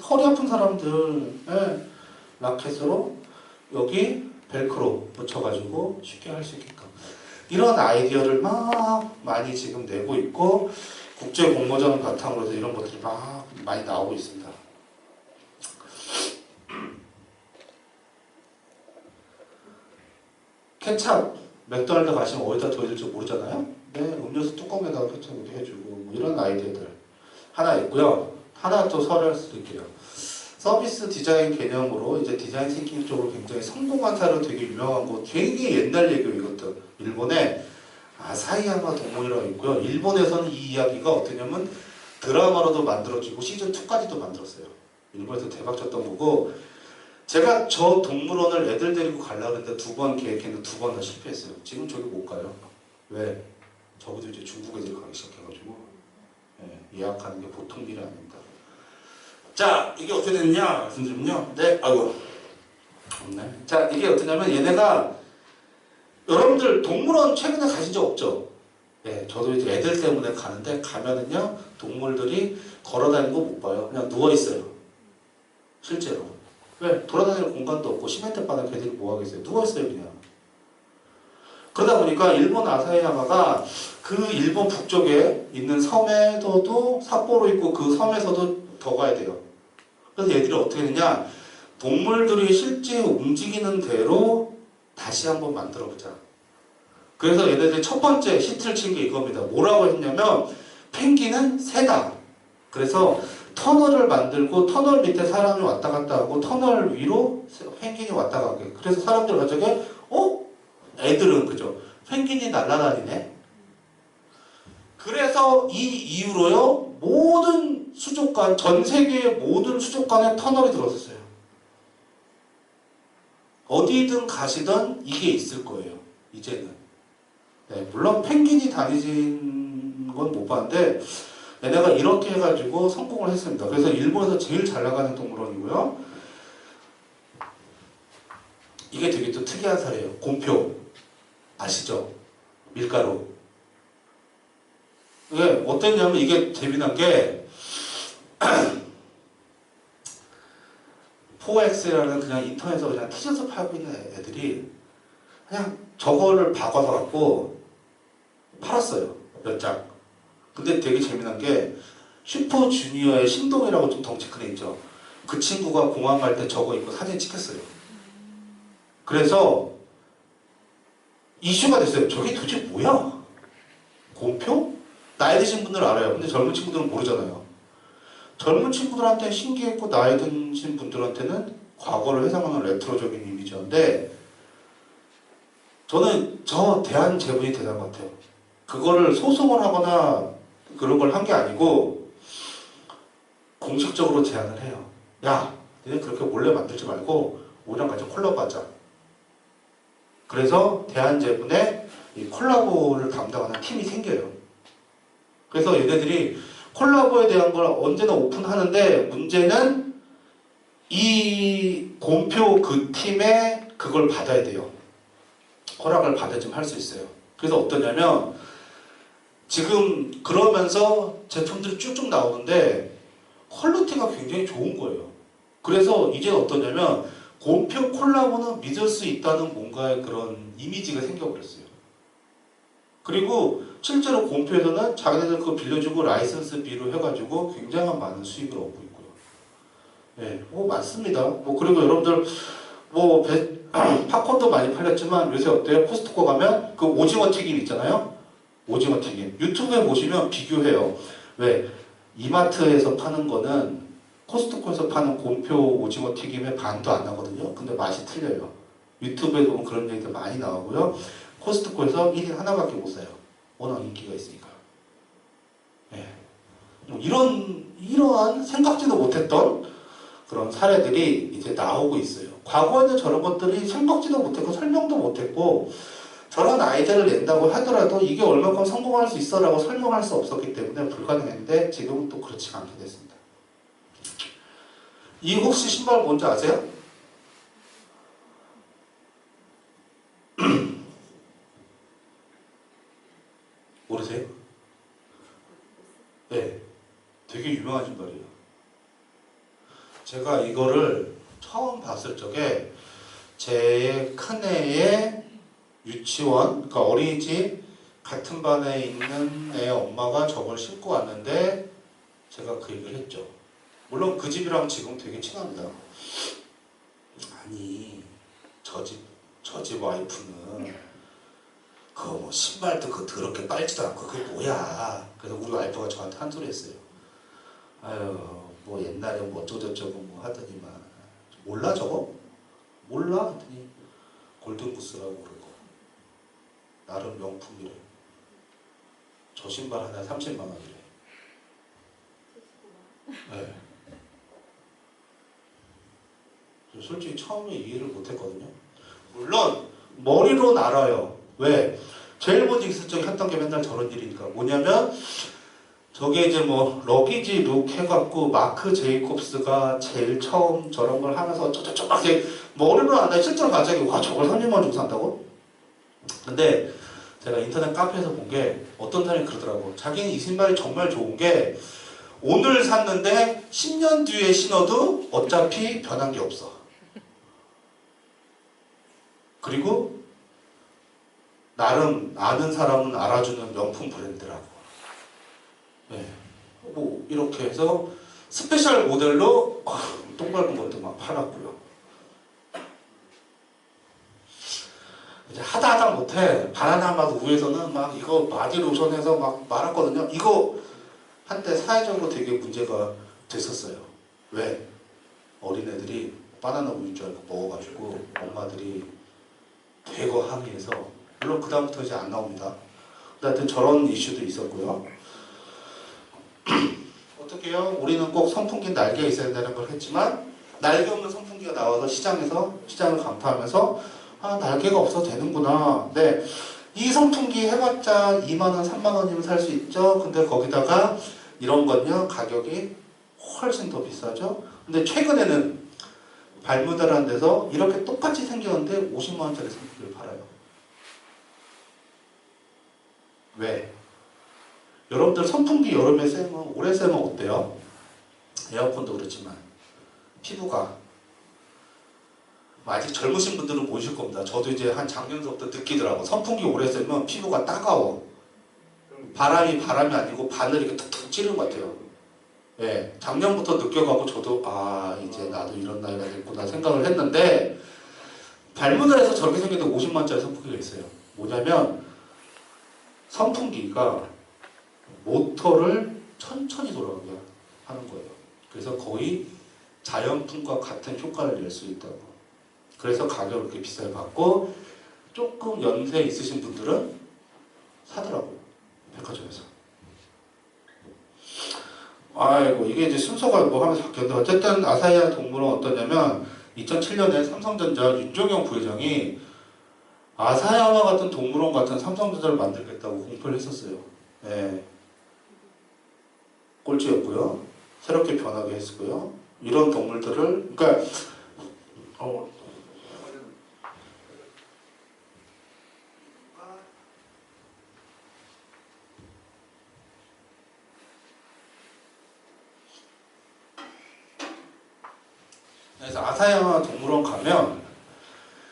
허리 아픈 사람들 라켓으로 여기 벨크로 붙여가지고 쉽게 할 수 있게끔 이런 아이디어를 막 많이 지금 내고 있고 국제 공모전 바탕으로 해서 이런 것들이 막 많이 나오고 있습니다. 케찹 맥도날드 가시면 어디다 둬야 될지 모르잖아요. 네, 음료수 뚜껑에다가 케찹 이렇게 해주고 뭐 이런 아이디어들 하나 있고요. 하나 또 설명을 드릴게요. 서비스 디자인 개념으로 이제 디자인 थिಂ킹 쪽으로 굉장히 성공한 사례로 되게 유명한 거 되게 옛날 얘기예요. 이것도 일본에 아사히야마 동물이라고 있고요. 일본에서는 이 이야기가 어떠냐면 드라마로도 만들어지고 시즌2까지도 만들었어요. 일본에서 대박 쳤던 거고 제가 저 동물원을 애들 데리고 가려고 했는데 2번 계획했는데 2번 다 실패했어요. 지금 저기 못 가요. 왜? 저보도 이제 중국 애들이 가기 시작해가지고 예약하는 게 보통 일이 아닙니다. 자, 이게 어떻게 됐냐 말씀드리면요. 네, 아이고 없네. 자, 이게 어떠냐면 얘네가 여러분들 동물원 최근에 가신 적 없죠? 네, 저도 이제 애들 때문에 가는데 가면은요 동물들이 걸어다니는 거 못 봐요. 그냥 누워 있어요. 실제로. 왜? 돌아다니는 공간도 없고 시멘트 바닥에 걔들이 뭐 하겠어요? 누워 있어요 그냥. 그러다 보니까 일본 아사히야마가 그 일본 북쪽에 있는 섬에서도 삿포로 있고 그 섬에서도 더 가야 돼요. 그래서 얘들이 어떻게 되냐? 동물들이 실제 움직이는 대로 다시 한번 만들어보자. 그래서 얘네들이 첫 번째 히트를 친 게 이겁니다. 뭐라고 했냐면 펭귄은 새다. 그래서 터널을 만들고 터널 밑에 사람이 왔다 갔다 하고 터널 위로 펭귄이 왔다 가게. 그래서 사람들 만약에 애들은 그죠? 펭귄이 날아다니네. 그래서 이 이후로요 모든 수족관 전 세계의 모든 수족관에 터널이 들어섰어요. 어디든 가시던 이게 있을 거예요. 이제는. 네, 물론 펭귄이 다니는 건 못 봤는데 얘네가 이렇게 해가지고 성공을 했습니다. 그래서 일본에서 제일 잘 나가는 동물원이고요. 이게 되게 또 특이한 사례예요. 곰표 아시죠? 밀가루. 이게 어땠냐면 이게 재미난 게 4X라는 그냥 인터넷에서 그냥 티셔츠 팔고 있는 애들이 그냥 저거를 바꿔서 갖고 팔았어요. 몇 장. 근데 되게 재미난 게 슈퍼주니어의 신동이라고 좀 덩치 큰 애 있죠. 그 친구가 공항 갈 때 저거 입고 사진 찍혔어요. 그래서 이슈가 됐어요. 저게 도대체 뭐야? 곰표? 나이 드신 분들 알아요. 근데 젊은 친구들은 모르잖아요. 젊은 친구들한테 신기했고 나이 드신 분들한테는 과거를 회상하는 레트로적인 이미지인데 저는 저 대한제분이 대단한 것 같아요. 그거를 소송을 하거나 그런 걸 한 게 아니고 공식적으로 제안을 해요. 야, 너네 그렇게 몰래 만들지 말고 우리랑 같이 콜라보하자. 그래서 대한제분에 이 콜라보를 담당하는 팀이 생겨요. 그래서 얘네들이 콜라보에 대한 걸 언제나 오픈하는데 문제는 이 곰표 그 팀에 그걸 받아야 돼요. 허락을 받아야지만 할 수 있어요. 그래서 어떠냐면 지금 그러면서 제품들이 쭉쭉 나오는데 퀄리티가 굉장히 좋은 거예요. 그래서 이제 어떠냐면 곰표 콜라보는 믿을 수 있다는 뭔가의 그런 이미지가 생겨버렸어요. 그리고 실제로 곰표에서는 자기네들 그거 빌려주고 라이선스비로 해가지고 굉장한 많은 수익을 얻고 있고요. 네, 많습니다. 그리고 여러분들 팝콘도 많이 팔렸지만 요새 어때요? 코스트코 가면 그 오징어 튀김 있잖아요. 오징어 튀김. 유튜브에 보시면 비교해요. 왜? 이마트에서 파는 거는 코스트코에서 파는 곰표 오징어 튀김의 반도 안 나거든요. 근데 맛이 틀려요. 유튜브에 보면 그런 얘기들 많이 나오고요. 코스트코에서 1인 하나밖에 못 사요. 워낙 인기가 있으니까. 네. 이러한 생각지도 못했던 그런 사례들이 이제 나오고 있어요. 과거에는 저런 것들이 생각지도 못했고 설명도 못했고 저런 아이디어를 낸다고 하더라도 이게 얼마큼 성공할 수 있어라고 설명할 수 없었기 때문에 불가능했는데 지금은 또 그렇지 않게 됐습니다. 이 혹시 신발 뭔지 아세요? 모르세요? 네, 되게 유명한 신발이에요. 제가 이거를 처음 봤을 적에 제 큰애의 유치원, 그러니까 어린이집 같은 반에 있는 애 엄마가 저걸 신고 왔는데 제가 그 얘기를 했죠. 물론 그 집이랑 지금 되게 친합니다. 아니 저 집 와이프는 그거 뭐 신발도 그 더럽게 빨지도 않고 그게 뭐야. 그래서 우리 와이프가 저한테 한 소리 했어요. 아유 뭐 옛날에 뭐 어쩌고저쩌고 뭐 하더니만 몰라 저거? 몰라? 했더니 골든부스라고 그러고 나름 명품이래. 저 신발 하나에 30만 원이래. 네. 솔직히 처음에 이해를 못했거든요. 물론 머리로는 알아요. 왜? 제일 먼저 있을 적에 했던 게 맨날 저런 일이니까. 뭐냐면 저게 이제 뭐 러기지 룩 해갖고 마크 제이콥스가 제일 처음 저런 걸 하면서 어쩌고저쩌고 막 머리로는 알아요. 실제로 갑자기 와 저걸 30만 원 주고 산다고? 근데 제가 인터넷 카페에서 본 게 어떤 사람이 그러더라고. 자기는 이 신발이 정말 좋은 게 오늘 샀는데 10년 뒤에 신어도 어차피 변한 게 없어. 그리고 나름 아는 사람은 알아주는 명품 브랜드라고. 네. 뭐 이렇게 해서 스페셜 모델로 똥 밟은 것도 막 팔았고요. 이제 하다 못해 바나나맛 우에서는 막 이거 바디로션해서 막 말았거든요. 이거 한때 사회적으로 되게 문제가 됐었어요. 왜? 어린애들이 바나나 우유인 줄 알고 먹어가지고 엄마들이 대거 항의해서, 물론 그 다음부터 이제 안 나옵니다. 하여튼 저런 이슈도 있었고요. 어떻게 해요? 우리는 꼭 선풍기 날개가 있어야 된다는 걸 했지만 날개 없는 선풍기가 나와서 시장을 강타하면서 아 날개가 없어도 되는구나. 네, 이 선풍기 해봤자 2만원 3만원이면 살 수 있죠. 근데 거기다가 이런 건요 가격이 훨씬 더 비싸죠. 근데 최근에는 발무다라는 데서 이렇게 똑같이 생겼는데 50만원짜리 선풍기를 팔아요. 왜? 여러분들 선풍기 여름에 쐬면 오래 쐬면 어때요? 에어컨도 그렇지만 피부가 아직 젊으신 분들은 모르실 겁니다. 저도 이제 한 작년서부터 느끼더라고. 선풍기 오래 쐬면 피부가 따가워. 바람이 아니고 바늘이 이렇게 툭툭 찌르는 것 같아요. 예, 작년부터 느껴가고 저도 아 이제 나도 이런 나이가 됐구나 생각을 했는데 발문화에서 저렇게 생겼는데 50만원짜리 선풍기가 있어요. 뭐냐면 선풍기가 모터를 천천히 돌아가게 하는 거예요. 그래서 거의 자연풍과 같은 효과를 낼 수 있다고. 그래서 가격을 그렇게 비싸게 받고 조금 연세 있으신 분들은 사더라고요. 백화점에서. 아이고 이게 이제 순서가 뭐 하면서 바뀌었는데 어쨌든 아사히아 동물원 어떠냐면 2007년에 삼성전자 윤종영 부회장이 아사히아와 같은 동물원 같은 삼성전자를 만들겠다고 공표를 했었어요. 네. 꼴찌였고요. 새롭게 변하게 했고요. 이런 동물들을 그러니까 그래서 아사히아 동물원 가면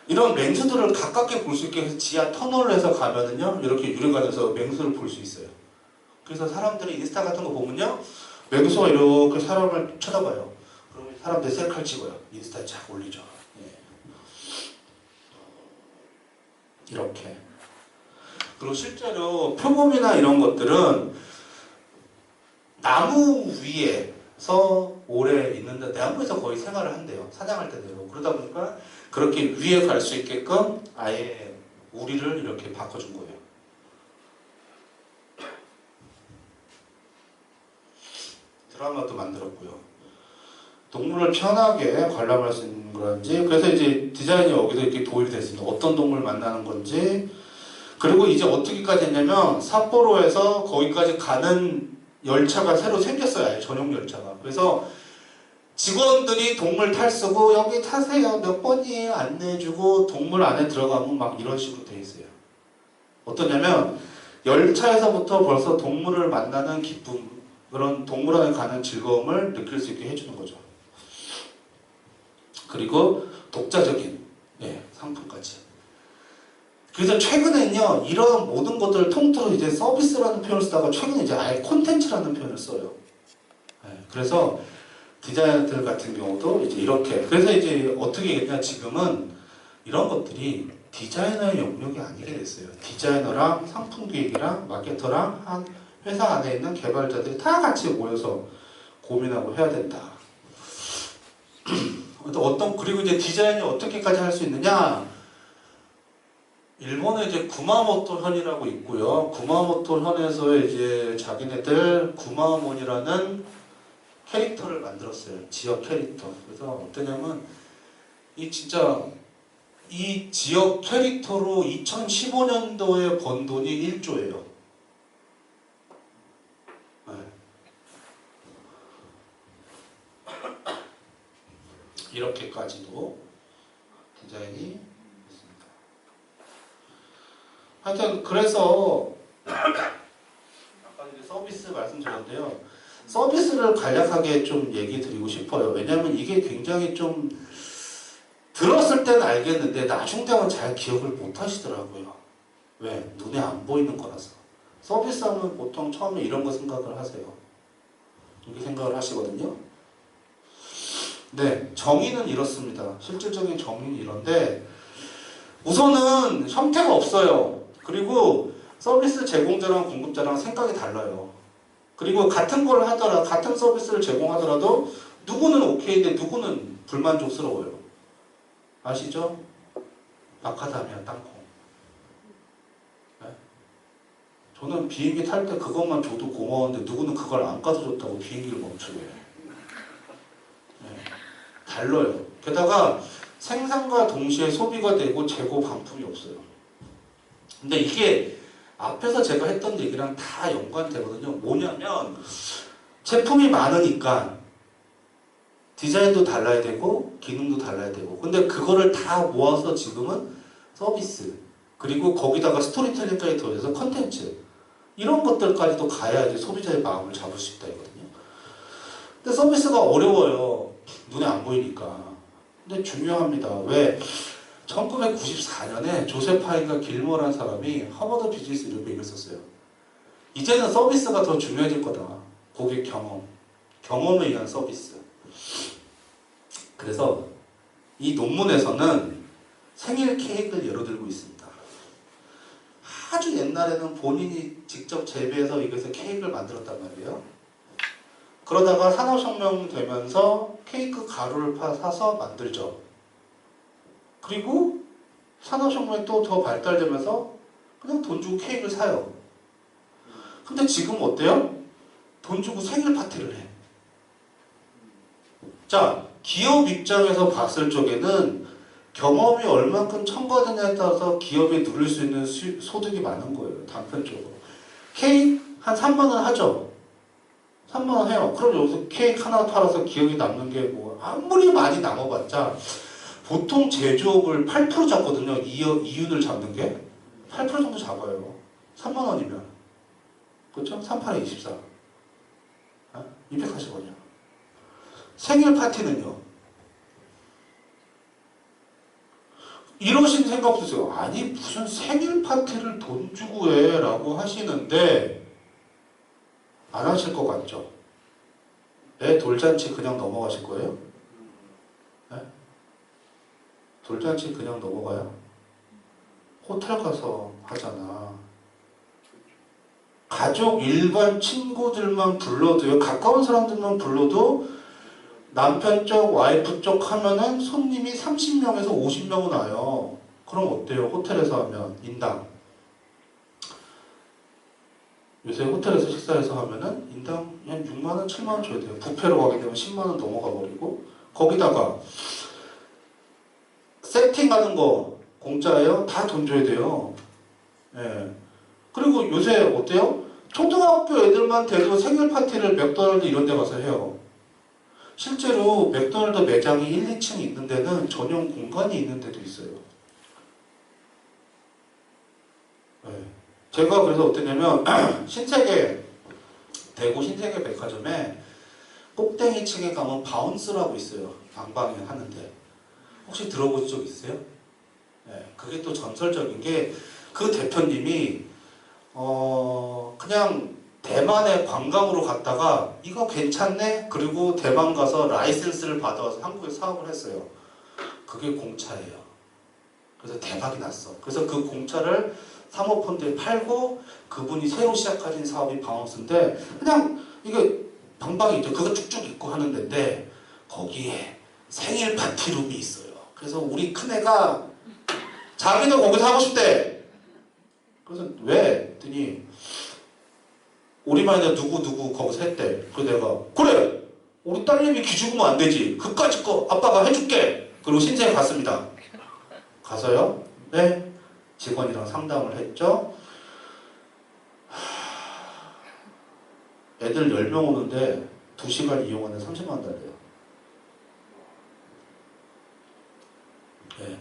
이런 맹수들을 가깝게 볼 수 있게 해서 지하 터널을 해서 가면은요 이렇게 유리관에서 맹수를 볼 수 있어요. 그래서 사람들이 인스타 같은 거 보면요 맹수가 이렇게 사람을 쳐다봐요. 그러면 사람들이 셀카를 찍어요. 인스타에 착 올리죠. 예. 이렇게. 그리고 실제로 표범이나 이런 것들은 나무 위에서 오래 있는데 나무에서 거의 생활을 한대요. 사냥할 때대로. 그러다 보니까 그렇게 위에 갈 수 있게끔 아예 우리를 이렇게 바꿔준 거예요. 드라마도 만들었고요. 동물을 편하게 관람할 수 있는 거란지 그래서 이제 디자인이 여기서 이렇게 도입이 됐습니다. 어떤 동물 만나는 건지 그리고 이제 어떻게까지 했냐면 삿포로에서 거기까지 가는 열차가 새로 생겼어요. 아예 전용 열차가. 그래서 직원들이 동물 탈 쓰고 여기 타세요. 몇 번이에요. 안내해주고 동물 안에 들어가면 막 이런 식으로 돼 있어요. 어떠냐면 열차에서부터 벌써 동물을 만나는 기쁨 그런 동물원에 가는 즐거움을 느낄 수 있게 해주는 거죠. 그리고 독자적인 상품까지. 그래서 최근에는요, 이런 모든 것들을 통틀어 이제 서비스라는 표현을 쓰다가 최근에 이제 아예 콘텐츠라는 표현을 써요. 그래서 디자이너들 같은 경우도 이제 이렇게. 그래서 이제 어떻게 했냐, 지금은 이런 것들이 디자이너의 영역이 아니게 됐어요. 디자이너랑 상품 기획이랑 마케터랑 한 회사 안에 있는 개발자들이 다 같이 모여서 고민하고 해야 된다. 그리고 이제 디자인이 어떻게까지 할 수 있느냐? 일본에 이제 구마모토 현이라고 있고요. 구마모토 현에서 이제 자기네들 구마몬이라는 캐릭터를 만들었어요. 지역 캐릭터. 그래서 어떠냐면 진짜 이 지역 캐릭터로 2015년도에 번 돈이 1조예요. 이렇게까지도 디자인이 있습니다. 하여튼 그래서 아까 이제 서비스 말씀드렸는데요. 서비스를 간략하게 좀 얘기 드리고 싶어요. 왜냐하면 이게 굉장히 좀 들었을 때는 알겠는데 나중 되면 잘 기억을 못 하시더라고요. 왜? 눈에 안 보이는 거라서. 서비스 하면 보통 처음에 이런 거 생각을 하세요. 이렇게 생각을 하시거든요. 네, 정의는 이렇습니다. 실질적인 정의는 이런데 우선은 형태가 없어요. 그리고 서비스 제공자랑 공급자랑 생각이 달라요. 그리고 같은 걸 하더라도, 같은 서비스를 제공하더라도 누구는 오케이인데 누구는 불만족스러워요. 아시죠? 마카다미아 땅콩. 네? 저는 비행기 탈 때 그것만 줘도 고마웠는데 누구는 그걸 안 가서 줬다고 비행기를 멈추게 해요. 네. 달라요. 게다가 생산과 동시에 소비가 되고 재고 반품이 없어요. 근데 이게 앞에서 제가 했던 얘기랑 다 연관되거든요. 뭐냐면 제품이 많으니까 디자인도 달라야 되고 기능도 달라야 되고, 근데 그거를 다 모아서 지금은 서비스, 그리고 거기다가 스토리텔링까지 더해서 컨텐츠, 이런 것들까지도 가야 이제 소비자의 마음을 잡을 수 있다 이거든요. 근데 서비스가 어려워요. 눈에 안 보이니까. 근데 중요합니다. 왜? 1994년에 조셉 하인과 길머라는 사람이 하버드 비즈니스 리뷰에 썼어요. 이제는 서비스가 더 중요해질 거다. 고객 경험에 의한 서비스. 그래서 이 논문에서는 생일 케이크를 예로 들고 있습니다. 아주 옛날에는 본인이 직접 재배해서 이것을 케이크를 만들었단 말이에요. 그러다가 산업혁명 되면서 케이크 가루를 사서 만들죠. 그리고 산업혁명이 또 더 발달되면서 그냥 돈 주고 케이크를 사요. 근데 지금 어때요? 돈 주고 생일 파티를 해. 자, 기업 입장에서 봤을 적에는 경험이 얼만큼 첨가되냐에 따라서 기업이 누릴 수 있는 소득이 많은 거예요. 단편적으로. 케이크 한 3만 원 하죠. 3만 원 해요. 그럼 여기서 케이크 하나 팔아서 기억이 남는 게 뭐 아무리 많이 남아봤자 보통 제조업을 8% 잡거든요. 이윤을 잡는 게 8% 정도 잡아요. 3만 원이면. 그렇죠? 38에 24. 240원이요. 생일 파티는요. 이러신 생각 없으세요? 아니 무슨 생일 파티를 돈 주고 해 라고 하시는데 안 하실 것 같죠? 애 돌잔치 그냥 넘어가실 거예요? 네? 돌잔치 그냥 넘어가요? 호텔 가서 하잖아. 가족 일반 친구들만 불러도요, 가까운 사람들만 불러도 남편 쪽, 와이프 쪽 하면은 손님이 30명에서 50명은 와요. 그럼 어때요? 호텔에서 하면 인당. 요새 호텔에서 식사해서 하면은 인당 한 6만원, 7만원 줘야 돼요. 뷔페로 가게 되면 10만원 넘어가 버리고, 거기다가 세팅하는 거 공짜예요? 다 돈 줘야 돼요. 예. 그리고 요새 어때요? 초등학교 애들만 돼도 생일 파티를 맥도날드 이런 데 가서 해요. 실제로 맥도날드 매장이 1, 2층 있는 데는 전용 공간이 있는 데도 있어요. 네. 제가 그래서 어떠냐면 대구 신세계 백화점에 꼭대기 층에 가면 바운스라고 있어요. 방방에 하는데 혹시 들어보신 적 있어요? 네, 그게 또 전설적인 게 그 대표님이 그냥 대만에 관광으로 갔다가 이거 괜찮네? 그리고 대만 가서 라이센스를 받아와서 한국에 사업을 했어요. 그게 공차예요. 그래서 대박이 났어. 그래서 그 공차를 사모펀드에 팔고 그분이 새로 시작하신 사업이 바운스인데 그냥 이게 방방이 있죠. 그거 쭉쭉 입고 하는 데인데 거기에 생일 파티룸이 있어요. 그래서 우리 큰애가 자기도 거기서 하고 싶대. 그래서 왜? 했더니 우리 반에 누구 거기서 했대. 그래서 내가 그래! 우리 딸내미 기죽으면 안 되지. 그까짓 거 아빠가 해줄게. 그리고 신세에 갔습니다. 가서요. 네. 직원이랑 상담을 했죠. 애들 10명 오는데 2시간 이용하는 30만 원 달래요. 네.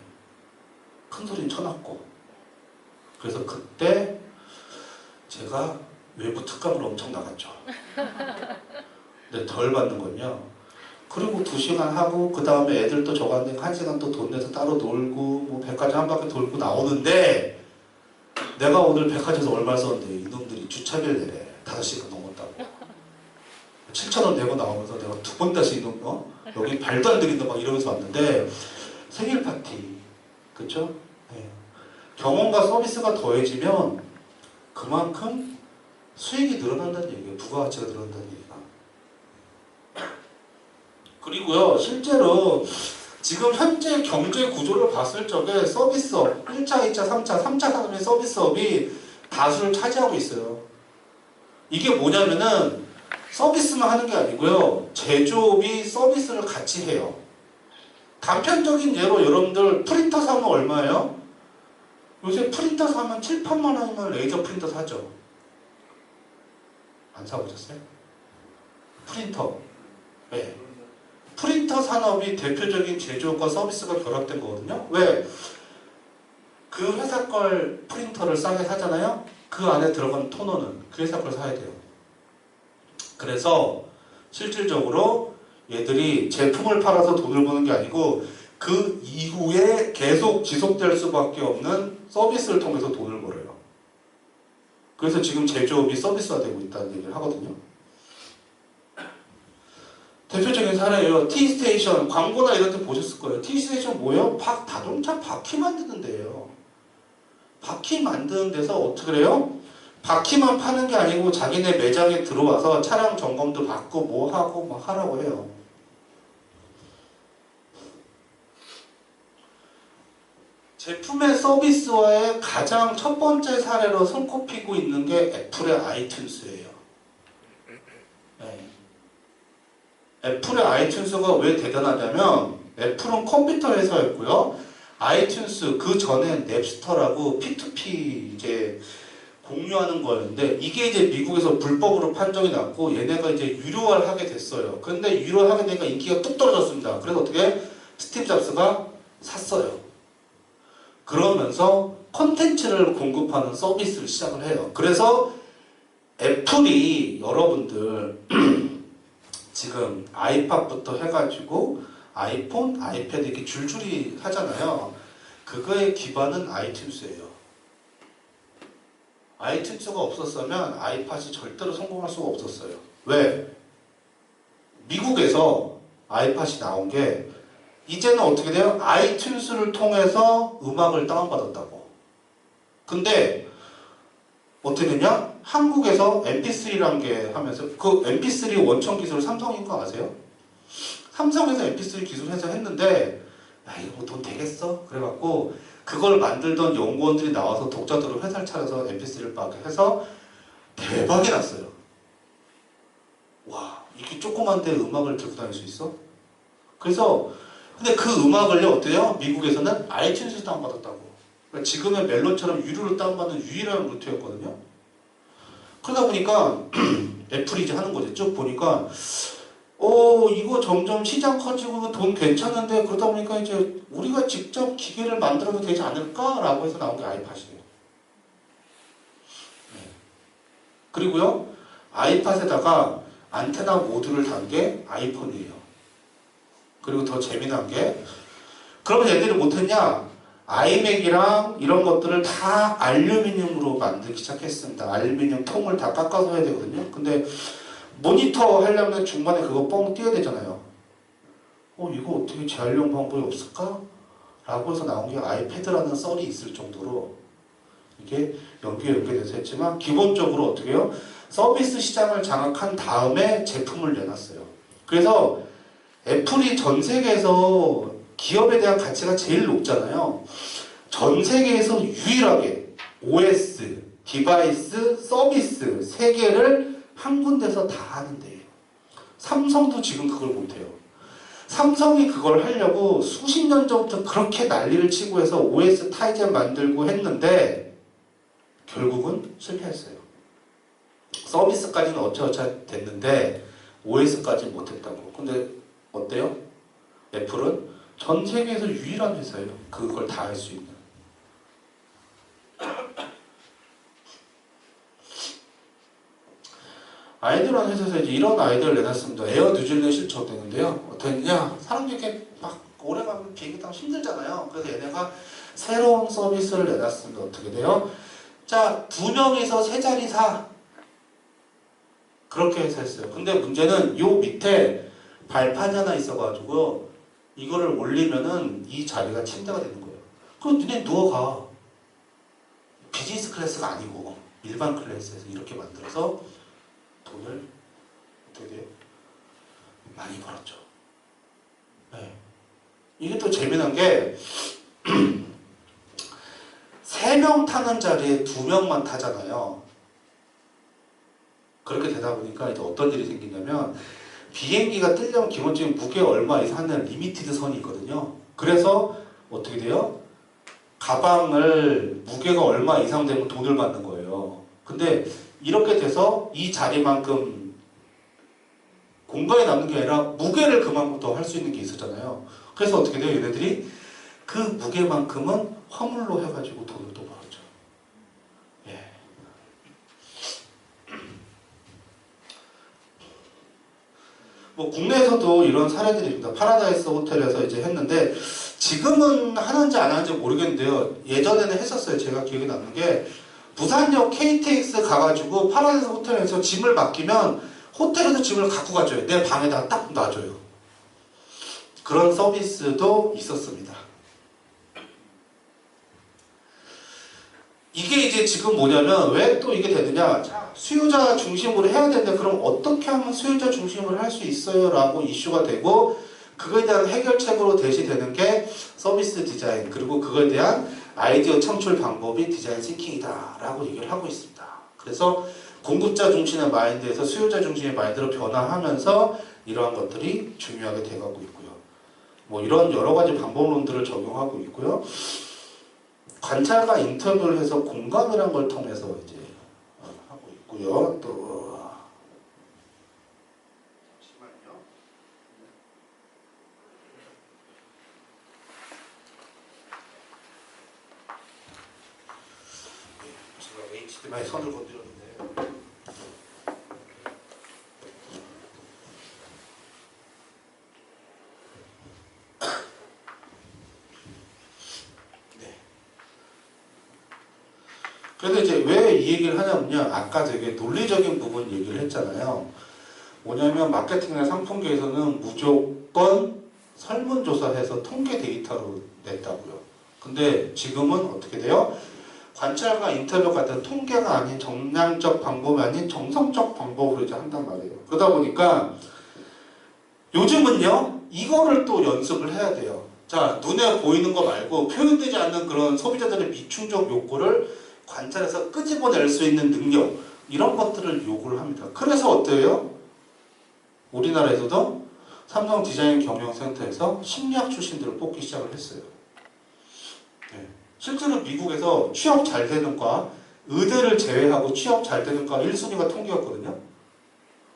큰 소리는 쳐놨고. 그래서 그때 제가 외부 특강을 엄청 나갔죠. 근데 덜 받는 건요. 그리고 2시간 하고 그 다음에 애들 또 저간데 1시간 또 돈 내서 따로 놀고 뭐 백화점 한 바퀴 돌고 나오는데 내가 오늘 백화점에서 얼마 썼는데 이놈들이 주차비를 내래. 5시간 넘었다고. 7,000원 내고 나오면서 내가 2번 다시 이놈 여기 발도 안 들인다 막 이러면서 왔는데 생일 파티 그쵸? 네. 경험과 서비스가 더해지면 그만큼 수익이 늘어난다는 얘기예요. 부가가치가 늘어난다는 얘기가. 그리고요, 실제로 지금 현재 경제 구조를 봤을 적에 서비스업, 1차, 2차, 3차, 3차 산업의 서비스업이 다수를 차지하고 있어요. 이게 뭐냐면은 서비스만 하는 게 아니고요. 제조업이 서비스를 같이 해요. 단편적인 예로 여러분들 프린터 사면 얼마예요? 요새 프린터 사면 7, 8만 원이면 레이저 프린터 사죠. 안 사보셨어요? 프린터. 네. 프린터 산업이 대표적인 제조업과 서비스가 결합된 거거든요. 왜? 그 회사 걸 프린터를 싸게 사잖아요. 그 안에 들어간 토너는 그 회사 걸 사야 돼요. 그래서 실질적으로 얘들이 제품을 팔아서 돈을 버는 게 아니고 그 이후에 계속 지속될 수밖에 없는 서비스를 통해서 돈을 벌어요. 그래서 지금 제조업이 서비스화되고 있다는 얘기를 하거든요. 대표적인 사례예요. T스테이션 광고나 이런 데 보셨을 거예요. T스테이션 뭐예요? 자동차 바퀴 만드는 데예요. 바퀴 만드는 데서 어떻게 해요? 바퀴만 파는 게 아니고 자기네 매장에 들어와서 차량 점검도 받고 뭐 하고 막 하라고 해요. 제품의 서비스화의 가장 첫 번째 사례로 손꼽히고 있는 게 애플의 아이튠즈예요. 네. 애플의 아이튠즈가 왜 대단하냐면 애플은 컴퓨터 회사였고요. 아이튠즈 그 전에 넵스터라고 P2P 이제 공유하는 거였는데 이게 이제 미국에서 불법으로 판정이 났고 얘네가 이제 유료화를 하게 됐어요. 그런데 유료화를 하게 되니까 인기가 뚝 떨어졌습니다. 그래서 어떻게 스티브 잡스가 샀어요. 그러면서 콘텐츠를 공급하는 서비스를 시작을 해요. 그래서 애플이 여러분들 지금 아이팟부터 해가지고 아이폰, 아이패드 이렇게 줄줄이 하잖아요. 그거의 기반은 아이튠즈예요. 아이튠즈가 없었으면 아이팟이 절대로 성공할 수가 없었어요. 왜? 미국에서 아이팟이 나온 게 이제는 어떻게 돼요? 아이튠즈를 통해서 음악을 다운받았다고. 근데 어떻게 되냐? 한국에서 MP3란 게 하면서 그 MP3 원천 기술을 삼성인 거 아세요? 삼성에서 MP3 기술 해서 했는데 야 이거 뭐 돈 되겠어? 그래갖고 그걸 만들던 연구원들이 나와서 독자들을 회사를 차려서 MP3를 막 해서 대박이 났어요. 와 이렇게 조그만데 음악을 들고 다닐 수 있어? 그래서 근데 그 음악을요 어때요? 미국에서는 아이튠즈에서 다운받았다고. 그러니까 지금의 멜론처럼 유료로 다운받는 유일한 루트였거든요. 그러다 보니까 애플이 이제 하는 거죠. 쭉 보니까 이거 점점 시장 커지고 돈 괜찮은데 그러다 보니까 이제 우리가 직접 기계를 만들어도 되지 않을까라고 해서 나온 게 아이팟이에요. 네. 그리고요 아이팟에다가 안테나 모듈을 단 게 아이폰이에요. 그리고 더 재미난 게 그러면 얘들이 못했냐? 아이맥이랑 이런 것들을 다 알루미늄으로 만들기 시작했습니다. 알루미늄 통을 다 깎아서 해야 되거든요. 근데 모니터 하려면 중간에 그거 뻥 띄어야 되잖아요. 이거 어떻게 재활용 방법이 없을까? 라고 해서 나온 게 아이패드라는 썰이 있을 정도로 이게 연계돼서 했지만 기본적으로 어떻게 해요? 서비스 시장을 장악한 다음에 제품을 내놨어요. 그래서 애플이 전 세계에서 기업에 대한 가치가 제일 높잖아요. 전 세계에서 유일하게 OS, 디바이스, 서비스 세 개를 한 군데서 다 하는데요. 삼성도 지금 그걸 못해요. 삼성이 그걸 하려고 수십 년 전부터 그렇게 난리를 치고 해서 OS 타이젠 만들고 했는데 결국은 실패했어요. 서비스까지는 어쩌어쩌 됐는데 OS까지 못했다고. 근데 어때요? 애플은 전 세계에서 유일한 회사예요. 그걸 다 할 수 있는. 아이들이라는 회사에서 이제 이런 아이디어를 내놨습니다. 에어 뉴질랜드 실적되는데요. 어땠냐? 사람들이 이렇게 막 오래 가면 비행기 타면 힘들잖아요. 그래서 얘네가 새로운 서비스를 내놨습니다. 어떻게 돼요? 자, 2명이서 3자리 사. 그렇게 해서 했어요. 근데 문제는 요 밑에 발판이 하나 있어가지고 이거를 올리면은 이 자리가 침대가 되는 거예요. 그럼 니네 누워가. 비즈니스 클래스가 아니고 일반 클래스에서 이렇게 만들어서 돈을 어떻게 돼요? 많이 벌었죠. 네. 이게 또 재미난 게 3명 타는 자리에 2명만 타잖아요. 그렇게 되다 보니까 이제 어떤 일이 생기냐면 비행기가 뜨려면 기본적인 무게 얼마 이상 하는 리미티드 선이 있거든요. 그래서 어떻게 돼요? 가방을 무게가 얼마 이상 되면 돈을 받는 거예요. 근데 이렇게 돼서 이 자리만큼 공간이 남는 게 아니라 무게를 그만큼 더 할 수 있는 게 있었잖아요. 그래서 어떻게 돼요? 얘네들이 그 무게만큼은 화물로 해가지고 돈을 또 벌었죠. 예. 뭐 국내에서도 이런 사례들이 있습니다. 파라다이스 호텔에서 이제 했는데 지금은 하는지 안 하는지 모르겠는데요. 예전에는 했었어요. 제가 기억에 남는 게 부산역 KTX 가가지고 파라다이스 호텔에서 짐을 맡기면 호텔에서 짐을 갖고 가줘요. 내 방에다가 딱 놔줘요. 그런 서비스도 있었습니다. 이게 이제 지금 뭐냐면 왜 또 이게 되느냐. 자, 수요자 중심으로 해야 되는데 그럼 어떻게 하면 수요자 중심으로 할 수 있어요? 라고 이슈가 되고 그거에 대한 해결책으로 대시되는 게 서비스 디자인 그리고 그거에 대한 아이디어 창출 방법이 디자인 싱킹이다 라고 얘기를 하고 있습니다. 그래서 공급자 중심의 마인드에서 수요자 중심의 마인드로 변화하면서 이러한 것들이 중요하게 돼가고 있고요. 뭐 이런 여러 가지 방법론들을 적용하고 있고요. 관찰과 인터뷰를 해서 공감이라는 걸 통해서 이제 하고 있고요. 또 잠시만요. 제가 HDMI 선을 건드렸는데. 그래서 이제 왜 이 얘기를 하냐면요. 아까 되게 논리적인 부분 얘기를 했잖아요. 뭐냐면 마케팅이나 상품계에서는 무조건 설문조사해서 통계 데이터로 냈다고요. 근데 지금은 어떻게 돼요? 관찰과 인터뷰 같은 통계가 아닌 정량적 방법이 아닌 정성적 방법으로 이제 한단 말이에요. 그러다 보니까 요즘은요. 이거를 또 연습을 해야 돼요. 자, 눈에 보이는 거 말고 표현되지 않는 그런 소비자들의 미충족 욕구를 관찰해서 끄집어낼 수 있는 능력 이런 것들을 요구를 합니다. 그래서 어때요? 우리나라에서도 삼성 디자인 경영센터에서 심리학 출신들을 뽑기 시작을 했어요. 네. 실제로 미국에서 취업 잘 되는 과 의대를 제외하고 취업 잘 되는 과 1순위가 통계였거든요.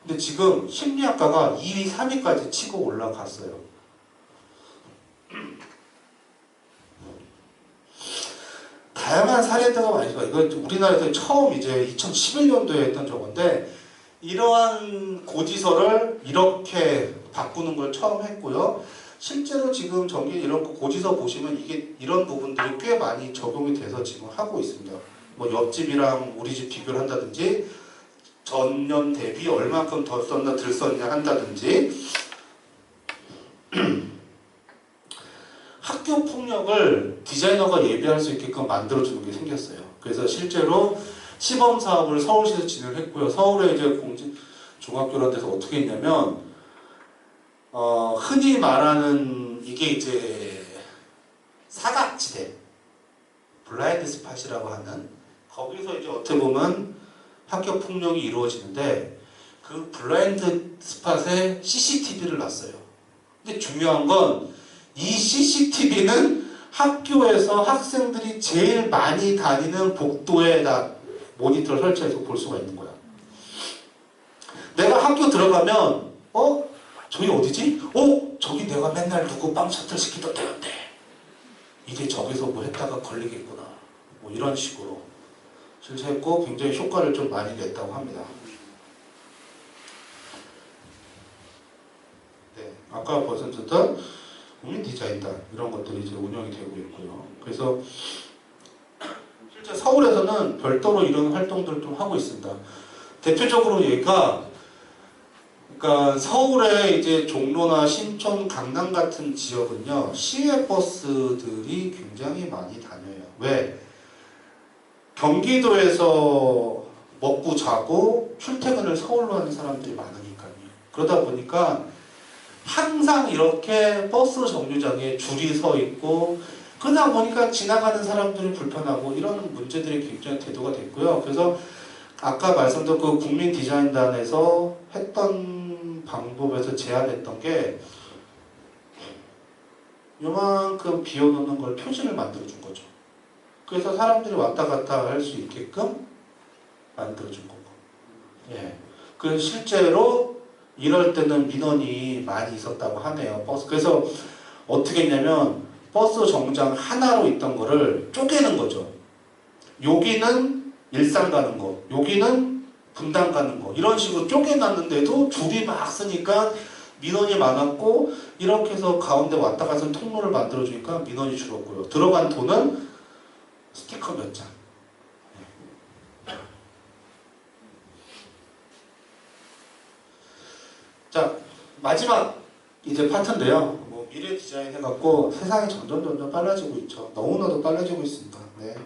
근데 지금 심리학과가 2위, 3위까지 치고 올라갔어요. 다양한 사례들가 많이 있어요. 이건 우리나라에서 처음 이제 2011년도에 했던 저건데 이러한 고지서를 이렇게 바꾸는 걸 처음 했고요. 실제로 지금 전기 이런 거 고지서 보시면 이게 이런 부분들이 꽤 많이 적용이 돼서 지금 하고 있습니다. 뭐 옆집이랑 우리 집 비교를 한다든지 전년 대비 얼마큼 더 썼나 덜 썼냐 한다든지 학교 폭력을 디자이너가 예비할 수 있게끔 만들어주는 게 생겼어요. 그래서 실제로 시범 사업을 서울시에서 진행했고요. 서울에 이제 중학교라는 데서 어떻게 했냐면 흔히 말하는 이게 이제 사각지대 블라인드 스팟이라고 하는 거기서 이제 어떻게 보면 학교 폭력이 이루어지는데 그 블라인드 스팟에 CCTV를 놨어요. 근데 중요한 건 이 CCTV는 학교에서 학생들이 제일 많이 다니는 복도에다 모니터를 설치해서 볼 수가 있는 거야. 내가 학교 들어가면 저기 어디지? 저기 내가 맨날 누구 빵 셔틀 시키던 데였대. 이게 저기서 뭐 했다가 걸리겠구나. 뭐 이런 식으로 실시했고 굉장히 효과를 좀 많이 냈다고 합니다. 네, 아까 벌써부터 국민 디자인단 이런 것들이 이제 운영이 되고 있고요. 그래서 실제 서울에서는 별도로 이런 활동들을 좀 하고 있습니다. 대표적으로 얘가 그러니까 서울의 이제 종로나 신촌, 강남 같은 지역은요 시외 버스들이 굉장히 많이 다녀요. 왜? 경기도에서 먹고 자고 출퇴근을 서울로 하는 사람들이 많으니까요. 그러다 보니까 항상 이렇게 버스 정류장에 줄이 서 있고 그러다 보니까 지나가는 사람들이 불편하고 이런 문제들이 굉장히 대두가 됐고요. 그래서 아까 말씀드린 그 국민 디자인단에서 했던 방법에서 제안했던 게 요만큼 비워놓는 걸 표지를 만들어준 거죠. 그래서 사람들이 왔다 갔다 할 수 있게끔 만들어준 거고. 예. 그래서 실제로 이럴 때는 민원이 많이 있었다고 하네요. 버스. 그래서 어떻게 했냐면 버스 정류장 하나로 있던 거를 쪼개는 거죠. 여기는 일산 가는 거, 여기는 분당 가는 거 이런 식으로 쪼개놨는데도 줄이 막 쓰니까 민원이 많았고 이렇게 해서 가운데 왔다 가서 통로를 만들어주니까 민원이 줄었고요. 들어간 돈은 스티커 몇 장. 자, 마지막 이제 파트인데요. 뭐 미래 디자인 해갖고 세상이 점점 빨라지고 있죠. 너무나도 빨라지고 있습니다. 네.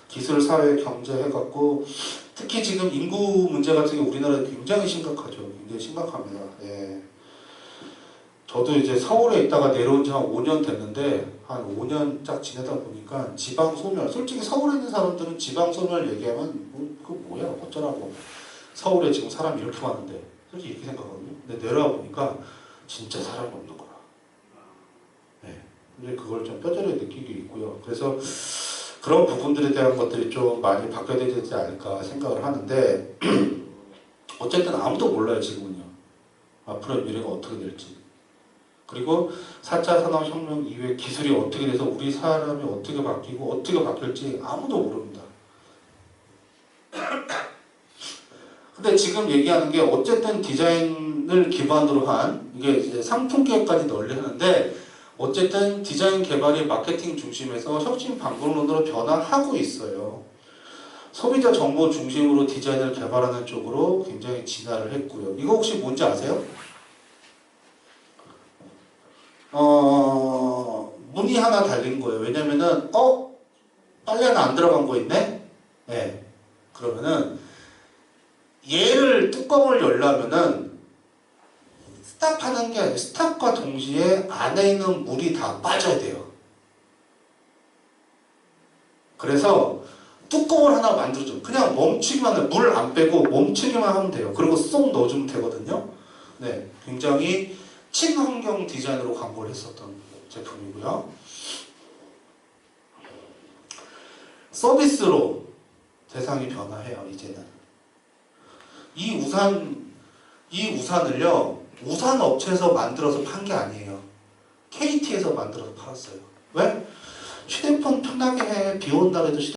기술, 사회, 경제 해갖고 특히 지금 인구 문제 같은 게 우리나라에 굉장히 심각하죠. 굉장히 심각합니다. 예. 저도 이제 서울에 있다가 내려온 지 한 5년 됐는데 한 5년 딱 지내다 보니까 지방 소멸, 솔직히 서울에 있는 사람들은 지방 소멸 얘기하면 그거 뭐야 어쩌라고 서울에 지금 사람이 이렇게 많은데 솔직히 이렇게 생각하거든요. 근데 내려와 보니까 진짜 사람이 없는 거야. 네. 근데 그걸 좀 뼈저리게 느끼고 있고요. 그래서 그런 부분들에 대한 것들이 좀 많이 바뀌어야 되지 않을까 생각을 하는데 어쨌든 아무도 몰라요 지금은요. 앞으로의 미래가 어떻게 될지. 그리고 4차 산업혁명 이후에 기술이 어떻게 돼서 우리 사람이 어떻게 바뀌고 어떻게 바뀔지 아무도 모릅니다. 근데 지금 얘기하는 게 어쨌든 디자인을 기반으로 한 이게 이제 상품 개혁까지 널리 하는데 어쨌든 디자인 개발이 마케팅 중심에서 혁신 방법론으로 변화하고 있어요. 소비자 정보 중심으로 디자인을 개발하는 쪽으로 굉장히 진화를 했고요. 이거 혹시 뭔지 아세요? 문이 하나 달린 거예요. 왜냐면은 빨래는 안 들어간 거 있네? 네. 그러면은 얘를 뚜껑을 열려면은 스탑하는 게 아니라 스탑과 동시에 안에 있는 물이 다 빠져야 돼요. 그래서 뚜껑을 하나 만들어줘. 그냥 멈추기만 해. 물 안 빼고 멈추기만 하면 돼요. 그리고 쏙 넣어주면 되거든요. 네, 굉장히 친환경 디자인으로 광고를 했었던 제품이고요. 서비스로 세상이 변화해요. 이제는 이 우산을요 우산 업체에서 만들어서 판 게 아니에요. KT에서 만들어서 팔았어요. 왜? 휴대폰 편하게 해. 비 온다 해도